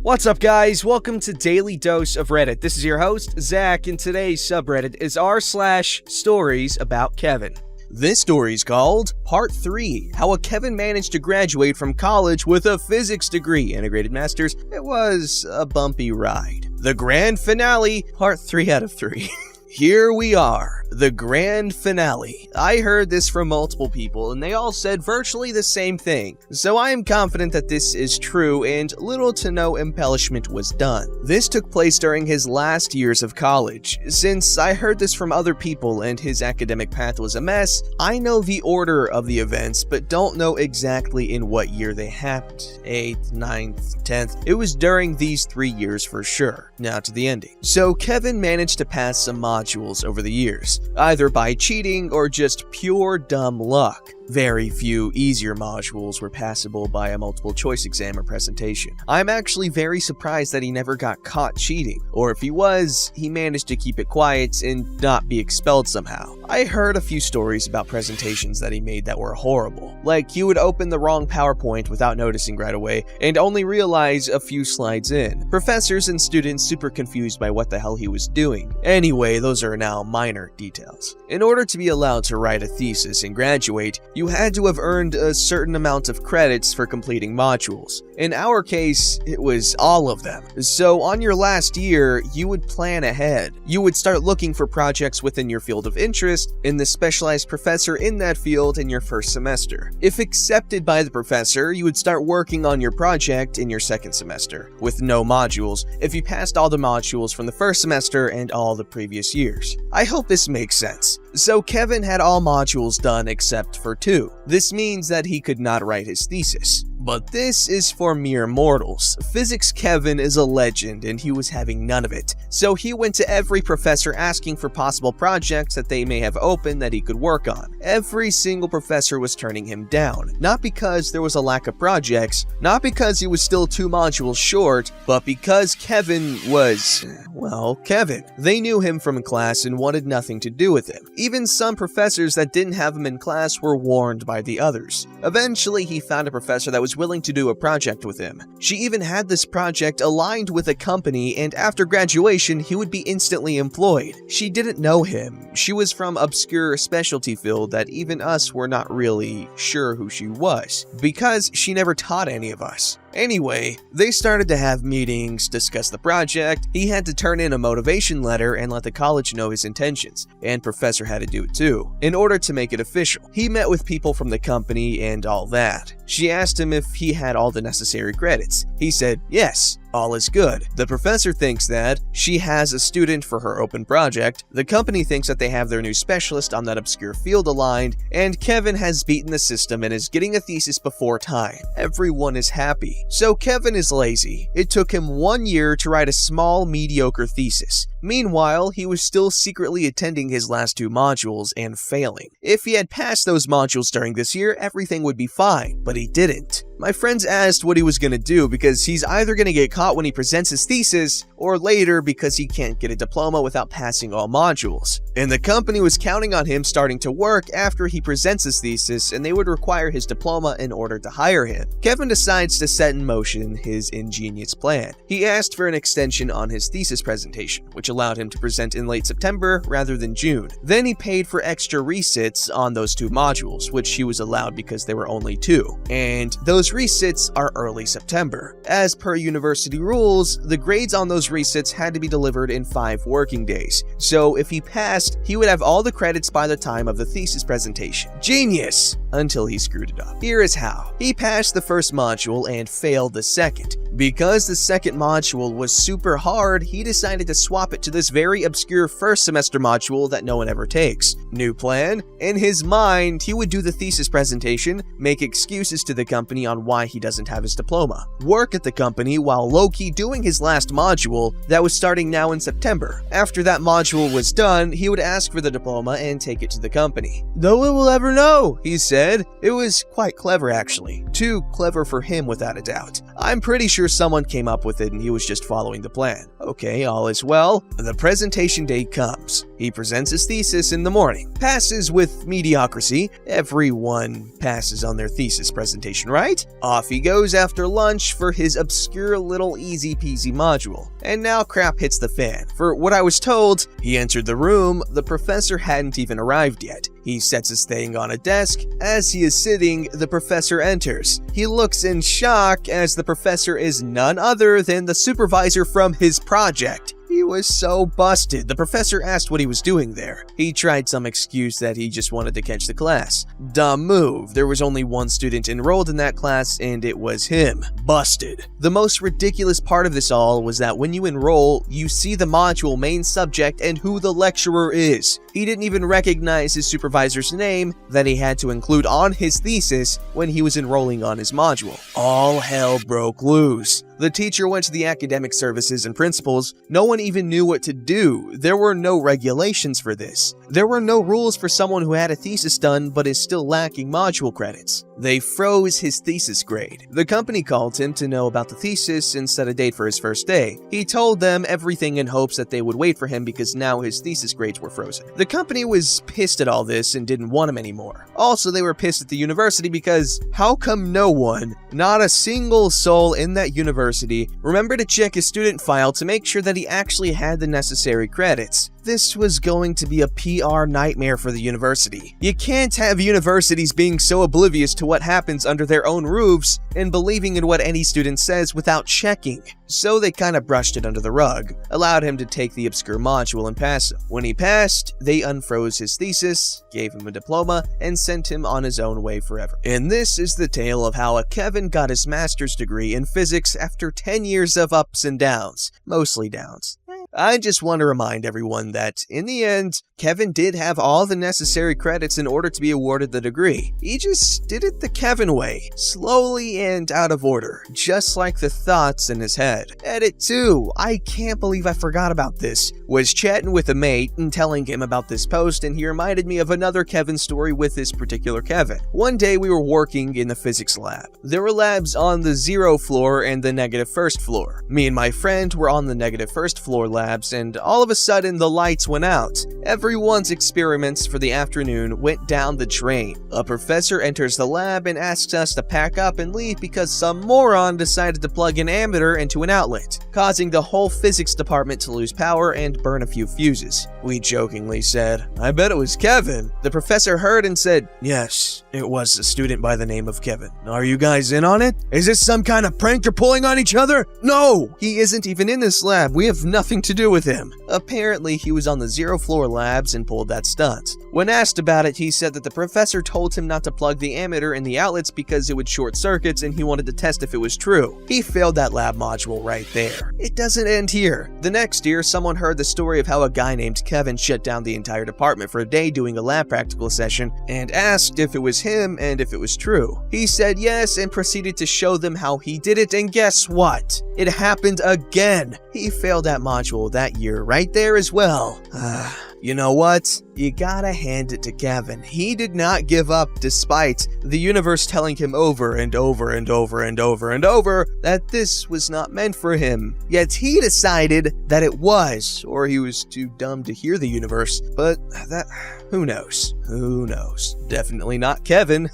What's up, guys? Welcome to Daily Dose of Reddit. This is your host, Zach, and today's subreddit is r/StoriesAboutKevin. This story's called Part 3, How a Kevin Managed to Graduate from College with a Physics Degree, Integrated Masters. It was a bumpy ride. The Grand Finale, Part 3 out of 3. Here we are, the grand finale. I heard this from multiple people and they all said virtually the same thing, so I am confident that this is true and little to no embellishment was done. This took place during his last years of college. Since I heard this from other people and his academic path was a mess, I know the order of the events but don't know exactly in what year they happened. 8th, 9th, 10th. It was during these 3 years for sure. Now to the ending. So Kevin managed to pass some modules over the years, either by cheating or just pure dumb luck. Very few easier modules were passable by a multiple choice exam or presentation. I'm actually very surprised that he never got caught cheating, or if he was, he managed to keep it quiet and not be expelled somehow. I heard a few stories about presentations that he made that were horrible, like he would open the wrong PowerPoint without noticing right away and only realize a few slides in. Professors and students super confused by what the hell he was doing. Anyway, those are now minor details. In order to be allowed to write a thesis and graduate, you had to have earned a certain amount of credits for completing modules. In our case, it was all of them. So on your last year, you would plan ahead. You would start looking for projects within your field of interest and the specialized professor in that field in your first semester. If accepted by the professor, you would start working on your project in your second semester, with no modules, if you passed all the modules from the first semester and all the previous years. I hope this makes sense. So Kevin had all modules done except for 2. This means that he could not write his thesis. But this is for mere mortals. Physics Kevin is a legend and he was having none of it. So he went to every professor asking for possible projects that they may have open that he could work on. Every single professor was turning him down. Not because there was a lack of projects, not because he was still 2 modules short, but because Kevin was, well, Kevin. They knew him from class and wanted nothing to do with him. Even some professors that didn't have him in class were warned by the others. Eventually, he found a professor that was willing to do a project with him. She even had this project aligned with a company, and after graduation, he would be instantly employed. She didn't know him. She was from obscure specialty field that even us were not really sure who she was, because she never taught any of us. Anyway, they started to have meetings, discuss the project. He had to turn in a motivation letter and let the college know his intentions, and professor had to do it too, in order to make it official. He met with people from the company and all that. She asked him if he had all the necessary credits. He said yes. All is good. The professor thinks that she has a student for her open project, the company thinks that they have their new specialist on that obscure field aligned, and Kevin has beaten the system and is getting a thesis before time. Everyone is happy. So Kevin is lazy. It took him 1 year to write a small, mediocre thesis. Meanwhile, he was still secretly attending his last 2 modules and failing. If he had passed those modules during this year, everything would be fine, but he didn't. My friends asked what he was going to do because he's either going to get caught when he presents his thesis or later because he can't get a diploma without passing all modules. And the company was counting on him starting to work after he presents his thesis and they would require his diploma in order to hire him. Kevin decides to set in motion his ingenious plan. He asked for an extension on his thesis presentation, which allowed him to present in late September rather than June. Then he paid for extra resits on those 2 modules, which he was allowed because there were only 2. And those resits are early September. As per university rules, the grades on those resits had to be delivered in 5 working days. So if he passed, he would have all the credits by the time of the thesis presentation. Genius! Until he screwed it up. Here is how. He passed the first module and failed the second. Because the second module was super hard, he decided to swap it to this very obscure first semester module that no one ever takes. New plan? In his mind, he would do the thesis presentation, make excuses to the company on why he doesn't have his diploma, work at the company while low-key doing his last module that was starting now in September. After that module was done, he would ask for the diploma and take it to the company. No one will ever know, he said. It was quite clever actually. Too clever for him without a doubt. I'm pretty sure someone came up with it and he was just following the plan. Okay, all is well. The presentation day comes. He presents his thesis in the morning, passes with mediocrity. Everyone passes on their thesis presentation, right? Off he goes after lunch for his obscure little easy-peasy module. And now crap hits the fan. For what I was told, he entered the room, the professor hadn't even arrived yet. He sets his thing on a desk. As he is sitting, the professor enters. He looks in shock as the professor is none other than the supervisor from his project. He was so busted. The professor asked what he was doing there. He tried some excuse that he just wanted to catch the class. Dumb move. There was only one student enrolled in that class, and it was him. Busted. The most ridiculous part of this all was that when you enroll, you see the module main subject and who the lecturer is. He didn't even recognize his supervisor's name that he had to include on his thesis when he was enrolling on his module. All hell broke loose. The teacher went to the academic services and principals. No one even knew what to do. There were no regulations for this. There were no rules for someone who had a thesis done but is still lacking module credits. They froze his thesis grade. The company called him to know about the thesis and set a date for his first day. He told them everything in hopes that they would wait for him because now his thesis grades were frozen. The company was pissed at all this and didn't want him anymore. Also, they were pissed at the university because how come no one, not a single soul in that university, remembered to check his student file to make sure that he actually had the necessary credits? This was going to be a PR nightmare for the university. You can't have universities being so oblivious to what happens under their own roofs and believing in what any student says without checking. So they kind of brushed it under the rug, allowed him to take the obscure module and pass him. When he passed, they unfroze his thesis, gave him a diploma, and sent him on his own way forever. And this is the tale of how Kevin got his master's degree in physics after 10 years of ups and downs, mostly downs. I just want to remind everyone that, in the end, Kevin did have all the necessary credits in order to be awarded the degree. He just did it the Kevin way, slowly and out of order, just like the thoughts in his head. Edit 2, I can't believe I forgot about this, was chatting with a mate and telling him about this post, and he reminded me of another Kevin story with this particular Kevin. One day we were working in the physics lab. There were labs on the 0 floor and the -1st floor. Me and my friend were on the -1st floor labs, and all of a sudden the lights went out. Everyone's experiments for the afternoon went down the drain. A professor enters the lab and asks us to pack up and leave because some moron decided to plug an ammeter into an outlet, causing the whole physics department to lose power and burn a few fuses. We jokingly said, "I bet it was Kevin." The professor heard and said, "Yes, it was a student by the name of Kevin. Are you guys in on it? Is this some kind of prank you're pulling on each other?" "No, he isn't even in this lab. We have nothing to do with him." Apparently, he was on the 0 floor labs and pulled that stunt. When asked about it, he said that the professor told him not to plug the ammeter in the outlets because it would short circuits and he wanted to test if it was true. He failed that lab module right there. It doesn't end here. The next year, someone heard the story of how a guy named Kevin shut down the entire department for a day doing a lab practical session and asked if it was him and if it was true. He said yes and proceeded to show them how he did it, and guess what? It happened again. He failed that module that year right there as well. You know what? You gotta hand it to Kevin. He did not give up despite the universe telling him over and over and over and over and over that this was not meant for him. Yet he decided that it was, or he was too dumb to hear the universe. But that, who knows? Who knows? Definitely not Kevin.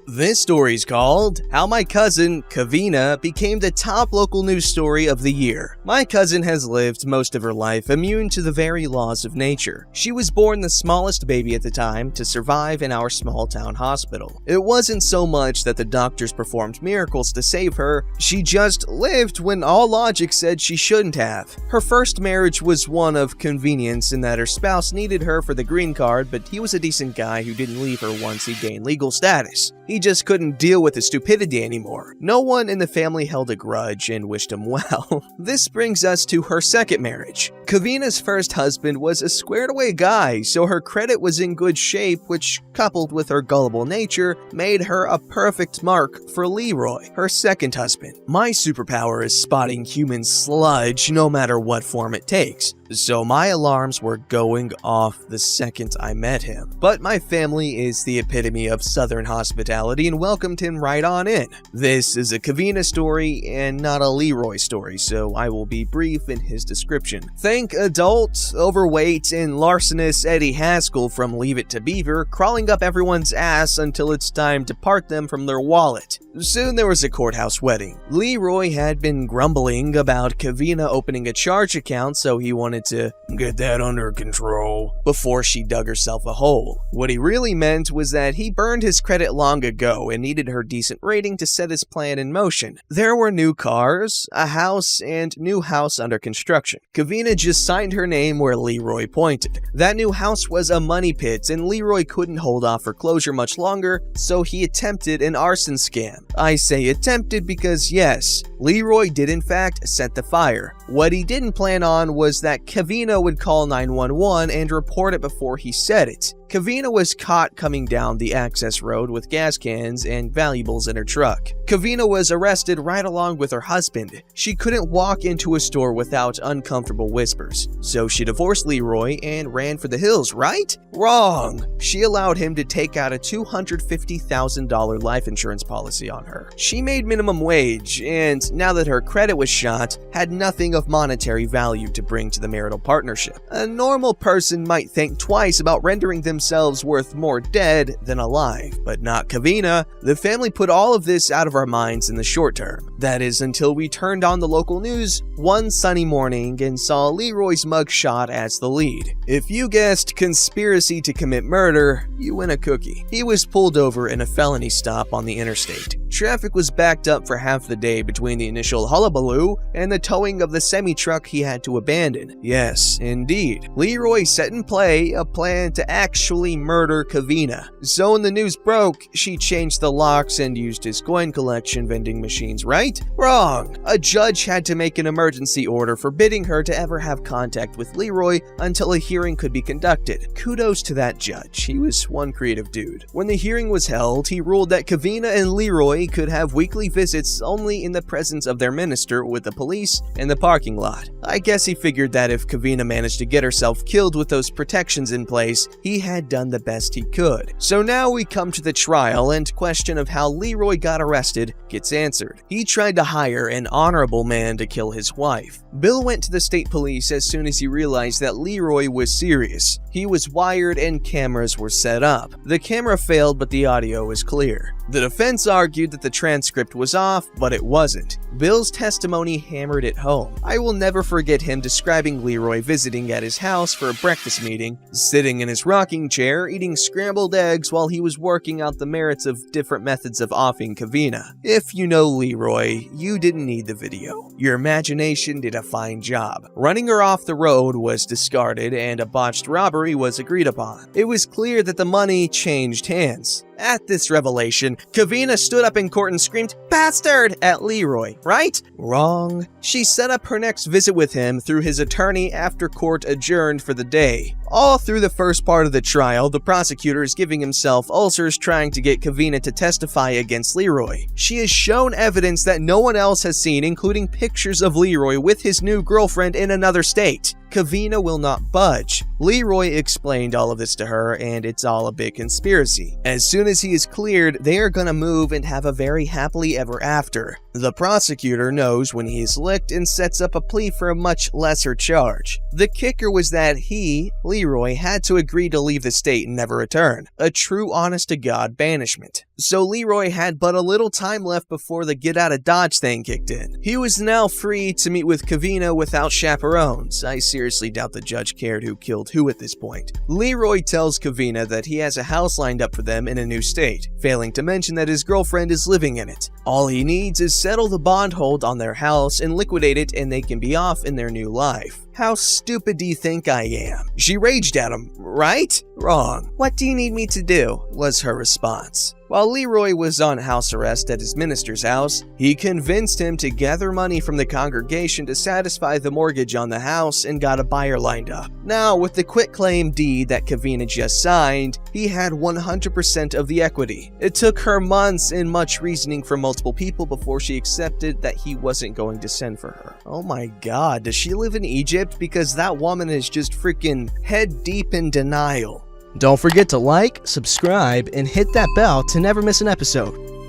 This story's called How My Cousin, Kavina, Became the Top Local News Story of the Year. My cousin has lived most of her life immune to the very laws of nature. She was born the smallest baby at the time to survive in our small town hospital. It wasn't so much that the doctors performed miracles to save her, she just lived when all logic said she shouldn't have. Her first marriage was one of convenience in that her spouse needed her for the green card, but he was a decent guy who didn't leave her once he gained legal status. He just couldn't deal with his stupidity anymore. No one in the family held a grudge and wished him well. This brings us to her second marriage. Kavina's first husband was a squared-away guy, so her credit was in good shape, which, coupled with her gullible nature, made her a perfect mark for Leroy, her second husband. My superpower is spotting human sludge no matter what form it takes. So my alarms were going off the second I met him. But my family is the epitome of Southern hospitality and welcomed him right on in. This is a Kevin story and not a Leroy story, so I will be brief in his description. Think adult, overweight, and larcenous Eddie Haskell from Leave It to Beaver crawling up everyone's ass until it's time to part them from their wallet. Soon there was a courthouse wedding. Leroy had been grumbling about Kevin opening a charge account, so he wanted to get that under control before she dug herself a hole. What he really meant was that he burned his credit long ago and needed her decent rating to set his plan in motion. There were new cars, a house, and new house under construction. Kevin just signed her name where Leroy pointed. That new house was a money pit, and Leroy couldn't hold off foreclosure much longer, so he attempted an arson scam. I say attempted because yes, Leroy did in fact set the fire. What he didn't plan on was that Kevin would call 911 and report it before he said it. Kevin was caught coming down the access road with gas cans and valuables in her truck. Kevin was arrested right along with her husband. She couldn't walk into a store without uncomfortable whispers, so she divorced Leroy and ran for the hills, right? Wrong! She allowed him to take out a $250,000 life insurance policy on her. She made minimum wage, and now that her credit was shot, had nothing of monetary value to bring to the marital partnership. A normal person might think twice about rendering themselves worth more dead than alive, but not Kevin. The family put all of this out of our minds in the short term. That is until we turned on the local news one sunny morning and saw Leroy's mugshot as the lead. If you guessed conspiracy to commit murder, you win a cookie. He was pulled over in a felony stop on the interstate. Traffic was backed up for half the day between the initial hullabaloo and the towing of the semi-truck he had to abandon. Yes, indeed. Leroy set in play a plan to actually murder Kevin. So when the news broke, she changed the locks and used his coin collection vending machines, right? Wrong! A judge had to make an emergency order forbidding her to ever have contact with Leroy until a hearing could be conducted. Kudos to that judge, he was one creative dude. When the hearing was held, he ruled that Kevin and Leroy could have weekly visits only in the presence of their minister with the police in the parking lot. I guess he figured that if Kevin managed to get herself killed with those protections in place, he had done the best he could. So now we come to the trial, and question of how Leroy got arrested gets answered. He tried to hire an honorable man to kill his wife. Bill went to the state police as soon as he realized that Leroy was serious. He was wired and cameras were set up. The camera failed, but the audio was clear. The defense argued that the transcript was off, but it wasn't. Bill's testimony hammered it home. I will never forget him describing Leroy visiting at his house for a breakfast meeting, sitting in his rocking chair, eating scrambled eggs while he was working out the merits of different methods of offing Kevin. If you know Leroy, you didn't need the video. Your imagination did a fine job. Running her off the road was discarded and a botched robbery was agreed upon. It was clear that the money changed hands. At this revelation, Kevin stood up in court and screamed, "Bastard!" at Leroy, right? Wrong. She set up her next visit with him through his attorney after court adjourned for the day. All through the first part of the trial, the prosecutor is giving himself ulcers trying to get Kevin to testify against Leroy. She has shown evidence that no one else has seen, including pictures of Leroy with his new girlfriend in another state. Kevin will not budge. Leroy explained all of this to her, and it's all a big conspiracy. As soon as he is cleared, they are gonna move and have a very happily ever after. The prosecutor knows when he is licked and sets up a plea for a much lesser charge. The kicker was that he, Leroy, had to agree to leave the state and never return. A true honest-to-God banishment. So Leroy had but a little time left before the get-out-of-Dodge thing kicked in. He was now free to meet with Kevin without chaperones. I seriously doubt the judge cared who killed who at this point. Leroy tells Kevin that he has a house lined up for them in a new state, failing to mention that his girlfriend is living in it. All he needs is settle the bond hold on their house and liquidate it, and they can be off in their new life. How stupid do you think I am? She raged at him, right? Wrong. What do you need me to do? Was her response. While Leroy was on house arrest at his minister's house, he convinced him to gather money from the congregation to satisfy the mortgage on the house and got a buyer lined up. Now, with the quitclaim deed that Kevin had just signed, he had 100% of the equity. It took her months and much reasoning from multiple people before she accepted that he wasn't going to send for her. Oh my god, does she live in Egypt? Because that woman is just freaking head deep in denial. Don't forget to like, subscribe, and hit that bell to never miss an episode.